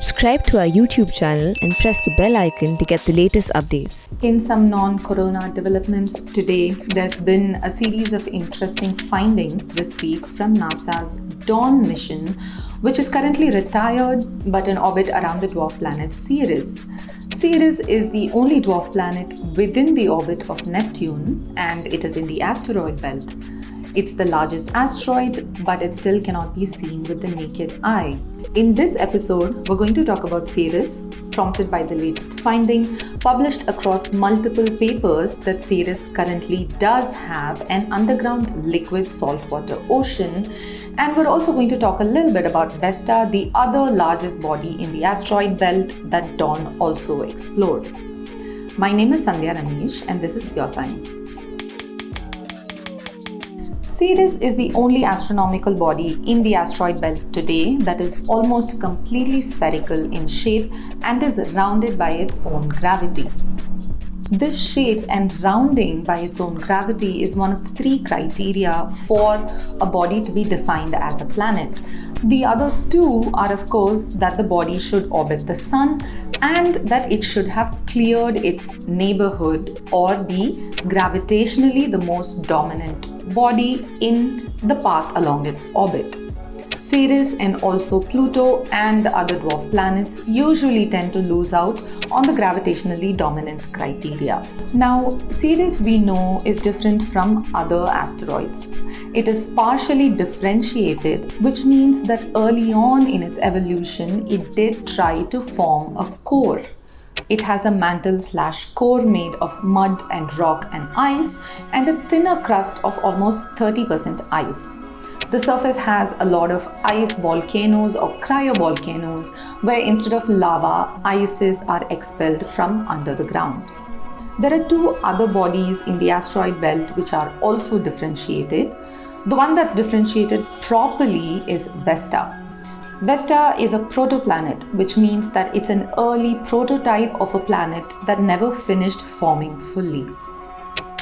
Subscribe to our YouTube channel and press the bell icon to get the latest updates. In some non-corona developments today, there's been a series of interesting findings this week from NASA's Dawn mission, which is currently retired but in orbit around the dwarf planet Ceres. Ceres is the only dwarf planet within the orbit of Neptune, and it is in the asteroid belt. It's the largest asteroid, but it still cannot be seen with the naked eye. In this episode, we're going to talk about Ceres, prompted by the latest finding, published across multiple papers that Ceres currently does have an underground liquid saltwater ocean. And we're also going to talk a little bit about Vesta, the other largest body in the asteroid belt that Dawn also explored. My name is Sandhya Ramesh, and this is Pure Science. Ceres is the only astronomical body in the asteroid belt today that is almost completely spherical in shape and is rounded by its own gravity. This shape and rounding by its own gravity is one of the three criteria for a body to be defined as a planet. The other two are, of course, that the body should orbit the sun and that it should have cleared its neighborhood or be gravitationally the most dominant body in the path along its orbit. Ceres and also Pluto and the other dwarf planets usually tend to lose out on the gravitationally dominant criteria. Now, Ceres we know is different from other asteroids. It is partially differentiated, which means that early on in its evolution, it did try to form a core. It has a mantle/core made of mud and rock and ice and a thinner crust of almost 30% ice. The surface has a lot of ice volcanoes or cryovolcanoes where instead of lava, ices are expelled from under the ground. There are two other bodies in the asteroid belt which are also differentiated. The one that's differentiated properly is Vesta. Vesta is a protoplanet, which means that it's an early prototype of a planet that never finished forming fully.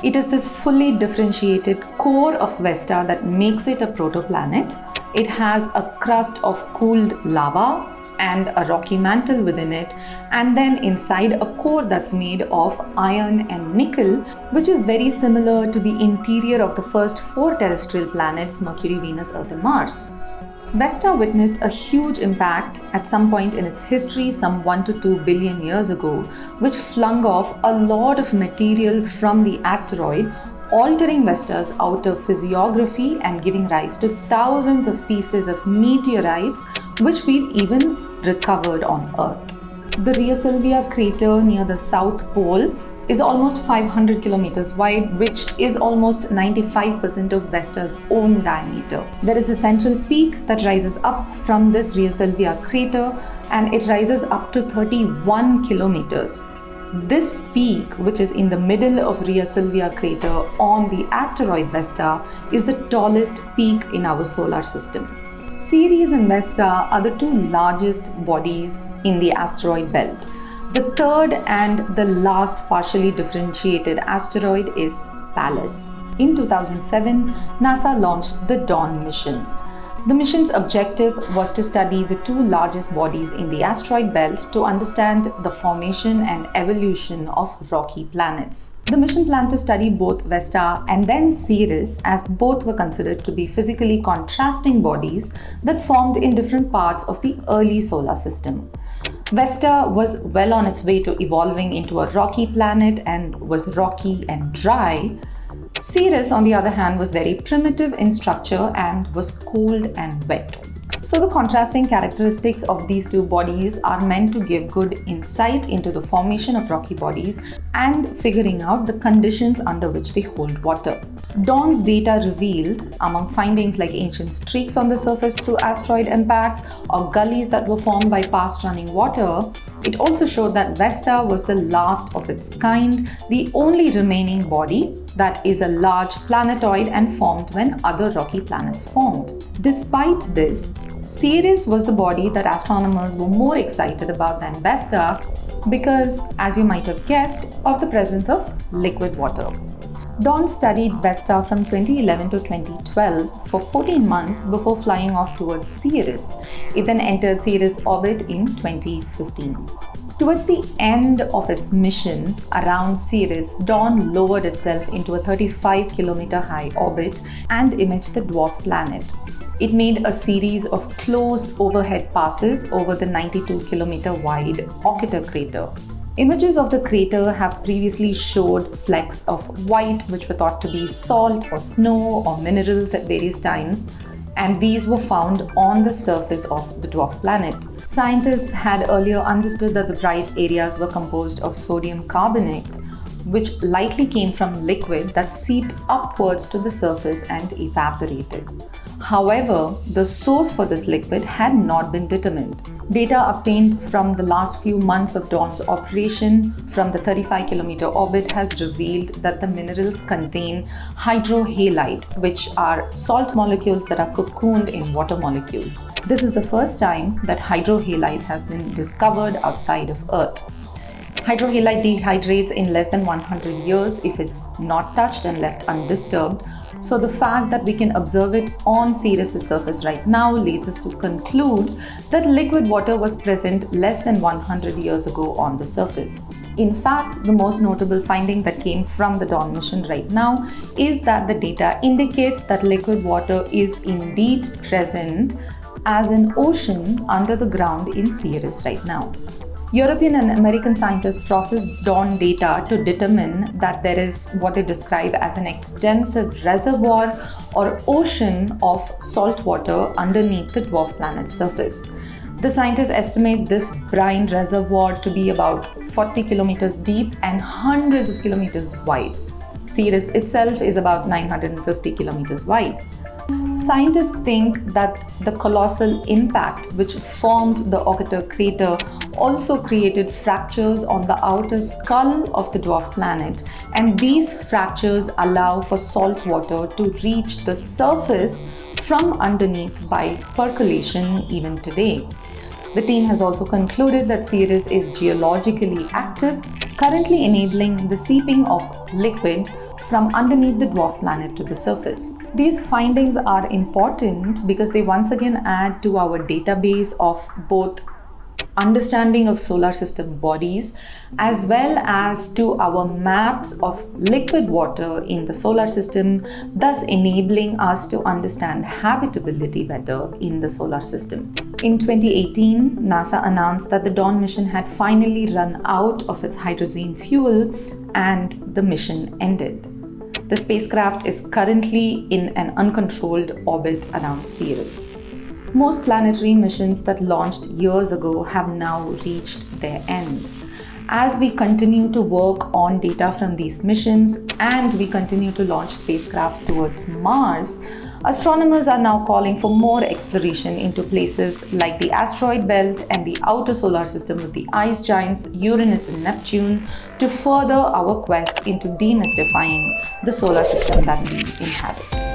It is this fully differentiated core of Vesta that makes it a protoplanet. It has a crust of cooled lava and a rocky mantle within it, and then inside a core that's made of iron and nickel, which is very similar to the interior of the first four terrestrial planets, Mercury, Venus, Earth, and Mars. Vesta witnessed a huge impact at some point in its history, some 1 to 2 billion years ago, which flung off a lot of material from the asteroid, altering Vesta's outer physiography and giving rise to thousands of pieces of meteorites, which we've even recovered on Earth. The Rhea Silvia crater near the South Pole is almost 500 kilometers wide, which is almost 95% of Vesta's own diameter. There is a central peak that rises up from this Rhea Silvia crater, and it rises up to 31 kilometers. This peak, which is in the middle of Rhea Silvia crater on the asteroid Vesta, is the tallest peak in our solar system. Ceres and Vesta are the two largest bodies in the asteroid belt. The third and the last partially differentiated asteroid is Pallas. In 2007, NASA launched the Dawn mission. The mission's objective was to study the two largest bodies in the asteroid belt to understand the formation and evolution of rocky planets. The mission planned to study both Vesta and then Ceres, as both were considered to be physically contrasting bodies that formed in different parts of the early solar system. Vesta was well on its way to evolving into a rocky planet and was rocky and dry. Ceres, on the other hand, was very primitive in structure and was cold and wet. So the contrasting characteristics of these two bodies are meant to give good insight into the formation of rocky bodies and figuring out the conditions under which they hold water. Dawn's data revealed, among findings like ancient streaks on the surface through asteroid impacts or gullies that were formed by past running water, it also showed that Vesta was the last of its kind, the only remaining body that is a large planetoid and formed when other rocky planets formed. Despite this, Ceres was the body that astronomers were more excited about than Vesta because, as you might have guessed, of the presence of liquid water. Dawn studied Vesta from 2011 to 2012 for 14 months before flying off towards Ceres. It then entered Ceres orbit in 2015. Towards the end of its mission around Ceres, Dawn lowered itself into a 35-kilometer high orbit and imaged the dwarf planet. It made a series of close overhead passes over the 92-kilometer wide Ocketer crater. Images of the crater have previously showed flecks of white which were thought to be salt or snow or minerals at various times, and these were found on the surface of the dwarf planet. Scientists had earlier understood that the bright areas were composed of sodium carbonate, which likely came from liquid that seeped upwards to the surface and evaporated. However, the source for this liquid had not been determined. Data obtained from the last few months of Dawn's operation from the 35-kilometer orbit has revealed that the minerals contain hydrohalite, which are salt molecules that are cocooned in water molecules. This is the first time that hydrohalite has been discovered outside of Earth. Hydrohalite dehydrates in less than 100 years if it's not touched and left undisturbed. So the fact that we can observe it on Ceres' surface right now leads us to conclude that liquid water was present less than 100 years ago on the surface. In fact, the most notable finding that came from the Dawn mission right now is that the data indicates that liquid water is indeed present as an ocean under the ground in Ceres right now. European and American scientists processed Dawn data to determine that there is what they describe as an extensive reservoir or ocean of salt water underneath the dwarf planet's surface. The scientists estimate this brine reservoir to be about 40 kilometers deep and hundreds of kilometers wide. Ceres itself is about 950 kilometers wide. Scientists think that the colossal impact which formed the Ocketer crater also created fractures on the outer skull of the dwarf planet, and these fractures allow for salt water to reach the surface from underneath by percolation even today. The team has also concluded that Ceres is geologically active, currently enabling the seeping of liquid from underneath the dwarf planet to the surface. These findings are important because they once again add to our database of both understanding of solar system bodies as well as to our maps of liquid water in the solar system, thus enabling us to understand habitability better in the solar system. In 2018, NASA announced that the Dawn mission had finally run out of its hydrazine fuel and the mission ended. The spacecraft is currently in an uncontrolled orbit around Ceres. Most planetary missions that launched years ago have now reached their end. As we continue to work on data from these missions and we continue to launch spacecraft towards Mars, astronomers are now calling for more exploration into places like the asteroid belt and the outer solar system with the ice giants Uranus and Neptune to further our quest into demystifying the solar system that we inhabit.